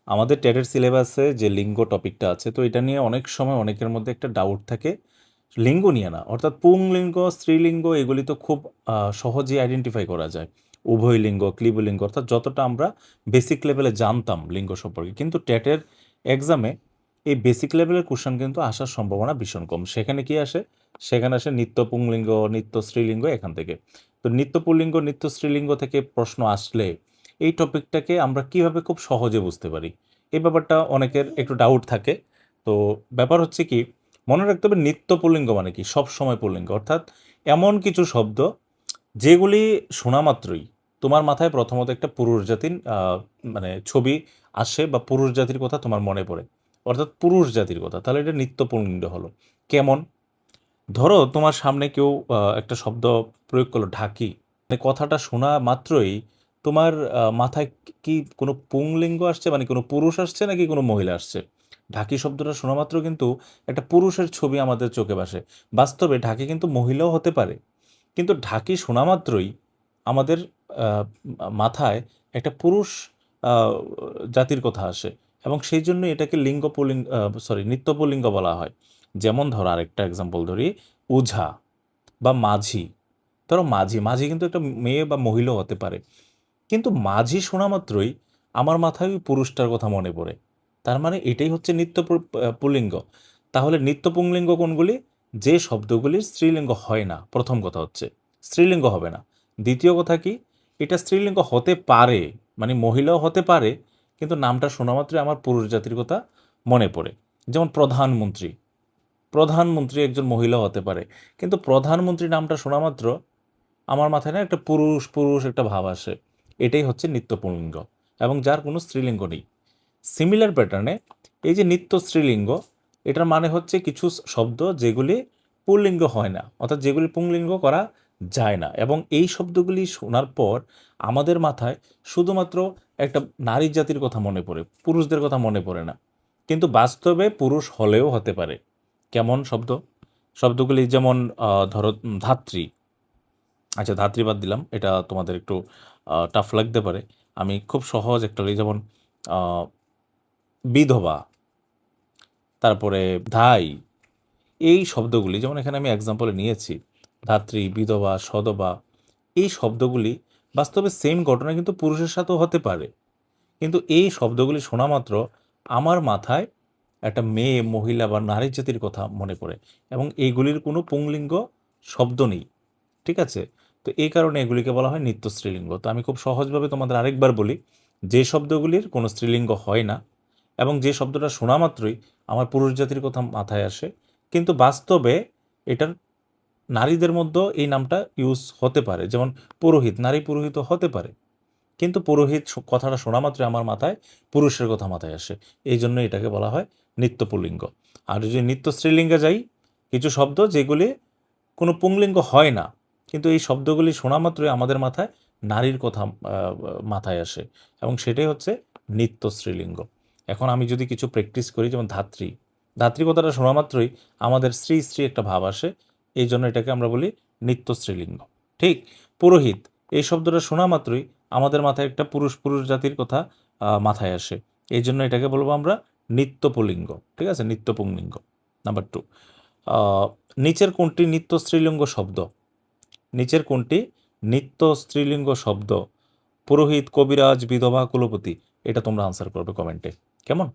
আমাদের টেটের সিলেবাসে যে লিঙ্গ টপিকটা আছে, তো এটা নিয়ে অনেক সময় অনেকের মধ্যে একটা ডাউট থাকে লিঙ্গ নিয়ে না, অর্থাৎ পুংলিঙ্গ স্ত্রীলিঙ্গ এগুলি তো খুব সহজেই আইডেন্টিফাই করা যায়, উভয় লিঙ্গ ক্লিবলিঙ্গ, অর্থাৎ যতটা আমরা বেসিক লেভেলে জানতাম লিঙ্গ সম্পর্কে, কিন্তু টেটের এক্সামে এই বেসিক লেভেলের কোশ্চেন কিন্তু আসার সম্ভাবনা ভীষণ কম। সেখানে কি আসে? সেখানে আসে নিত্য পুংলিঙ্গ, নিত্য স্ত্রীলিঙ্গ, এখান থেকে। তো নিত্য পুল্লিঙ্গ নিত্য স্ত্রীলিঙ্গ থেকে প্রশ্ন আসলে এই টপিকটাকে আমরা কিভাবে খুব সহজে বুঝতে পারি, এই ব্যাপারটা অনেকের একটু ডাউট থাকে। তো ব্যাপার হচ্ছে কি, মনে রাখতে হবে নিত্য পুল্লিঙ্গ মানে কি, সব সময় পুল্লিঙ্গ, অর্থাৎ এমন কিছু শব্দ যেগুলি শোনা মাত্রই তোমার মাথায় প্রথমত একটা পুরুষ জাতির মানে ছবি আসে, বা পুরুষ জাতির কথা তোমার মনে পড়ে, অর্থাৎ পুরুষ জাতির কথা, তাহলে এটা নিত্য পুল্লিঙ্গ হলো। কেমন? ধরো তোমার সামনে কেউ একটা শব্দ প্রয়োগ করলো, ঢাকি, মানে কথাটা শোনা মাত্রই তোমার মাথায় কি কোনো পুংলিঙ্গ আসছে, মানে কোনো পুরুষ আসছে নাকি কোনো মহিলা আসছে? ঢাকি শব্দটা শোনা মাত্র কিন্তু একটা পুরুষের ছবি আমাদের চোখে ভাসে। বাস্তবে ঢাকি কিন্তু মহিলাও হতে পারে, কিন্তু ঢাকি শোনা মাত্রই আমাদের মাথায় একটা পুরুষ আহ, জাতির কথা আসে, এবং সেই জন্য এটাকে লিঙ্গ পুলিঙ্গ, সরি, নিত্য পুল্লিঙ্গ বলা হয়। যেমন ধরো আরেকটা এক্সাম্পল ধরি, ওঝা বা মাঝি। ধরো মাঝি, মাঝি কিন্তু একটা মেয়ে বা মহিলাও হতে পারে, কিন্তু মাঝি শোনা মাত্রই আমার মাথায় ওই পুরুষটার কথা মনে পড়ে। তার মানে এটাই হচ্ছে নিত্য পুল্লিঙ্গ। তাহলে নিত্য পুংলিঙ্গ কোনগুলি? যে শব্দগুলির স্ত্রীলিঙ্গ হয় না, প্রথম কথা হচ্ছে স্ত্রীলিঙ্গ হবে না। দ্বিতীয় কথা কি, এটা স্ত্রীলিঙ্গ হতে পারে, মানে মহিলাও হতে পারে, কিন্তু নামটা শোনা মাত্রই আমার পুরুষ জাতির কথা মনে পড়ে। যেমন প্রধানমন্ত্রী, প্রধানমন্ত্রী একজন মহিলা হতে পারে, কিন্তু প্রধানমন্ত্রী নামটা শোনা মাত্র আমার মাথায় না একটা পুরুষ পুরুষ একটা ভাব আসে। এটাই হচ্ছে নিত্য পুংলিঙ্গ, এবং যার কোনো স্ত্রীলিঙ্গ নেই। সিমিলার প্যাটার্নে এই যে নিত্য স্ত্রীলিঙ্গ, এটার মানে হচ্ছে কিছু শব্দ যেগুলি পুল্লিঙ্গ হয় না, অর্থাৎ যেগুলি পুংলিঙ্গ করা যায় না, এবং এই শব্দগুলি শোনার পর আমাদের মাথায় শুধুমাত্র একটা নারী জাতির কথা মনে পড়ে, পুরুষদের কথা মনে পড়ে না। কিন্তু বাস্তবে পুরুষ হলেও হতে পারে। কেমন শব্দ? শব্দগুলি যেমন ধরো ধাত্রী। আচ্ছা, ধাত্রী বাদ দিলাম, এটা তোমাদের একটু টাফ লাগতে পারে। আমি খুব সহজ একটা বলি, যেমন আহ, বিধবা, তারপরে ধাই। এই শব্দগুলি যেমন এখানে আমি এক্সাম্পলে নিয়েছি, ধাত্রী, বিধবা, সধবা, এই শব্দগুলি বাস্তবে সেম ঘটনা কিন্তু পুরুষের সাথেও হতে পারে, কিন্তু এই শব্দগুলি শোনা মাত্র আমার মাথায় একটা মেয়ে, মহিলা বা নারী জাতির কথা মনে পড়ে, এবং এইগুলির কোনো পুংলিঙ্গ শব্দ নেই। ঠিক আছে? তো এই কারণে এগুলিকে বলা হয় নিত্য স্ত্রীলিঙ্গ। তো আমি খুব সহজভাবে তোমাদের আরেকবার বলি, যে শব্দগুলির কোনো স্ত্রীলিঙ্গ হয় না, এবং যে শব্দটা শোনা মাত্রই আমার পুরুষ জাতির কথা মাথায় আসে, কিন্তু বাস্তবে এটার নারীদের মধ্যেও এই নামটা ইউজ হতে পারে। যেমন পুরোহিত, নারী পুরোহিত হতে পারে, কিন্তু পুরোহিত কথাটা শোনা মাত্রই আমার মাথায় পুরুষের কথা মাথায় আসে। এই জন্য এটাকে বলা হয় নিত্য পুল্লিঙ্গ। আর যদি নিত্য স্ত্রীলিঙ্গে যাই, কিছু শব্দ যেগুলি কোনো পুংলিঙ্গ হয় না, কিন্তু এই শব্দগুলি শোনা মাত্রই আমাদের মাথায় নারীর কথা মাথায় আসে, এবং সেটাই হচ্ছে নিত্য স্ত্রীলিঙ্গ। এখন আমি যদি কিছু প্র্যাকটিস করি, যেমন ধাত্রী, ধাত্রী কথাটা শোনা মাত্রই আমাদের স্ত্রী স্ত্রী একটা ভাব আসে, এই জন্য এটাকে আমরা বলি নিত্য স্ত্রীলিঙ্গ। ঠিক, পুরোহিত, এই শব্দটা শোনা মাত্রই আমাদের মাথায় একটা পুরুষ পুরুষ জাতির কথা মাথায় আসে, এই জন্য এটাকে বলবো আমরা নিত্য পুল্লিঙ্গ। ঠিক আছে, নিত্য পুংলিঙ্গ। নাম্বার 2, আহ, নিচের কোনটি নিত্য স্ত্রীলিঙ্গ শব্দ? নিচের কোনটি নিত্য স্ত্রীলিঙ্গ শব্দ? পুরোহিত, কবিরাজ, বিধবা, কুলপতি। এটা তোমরা আনসার করবে কমেন্টে। কেমন?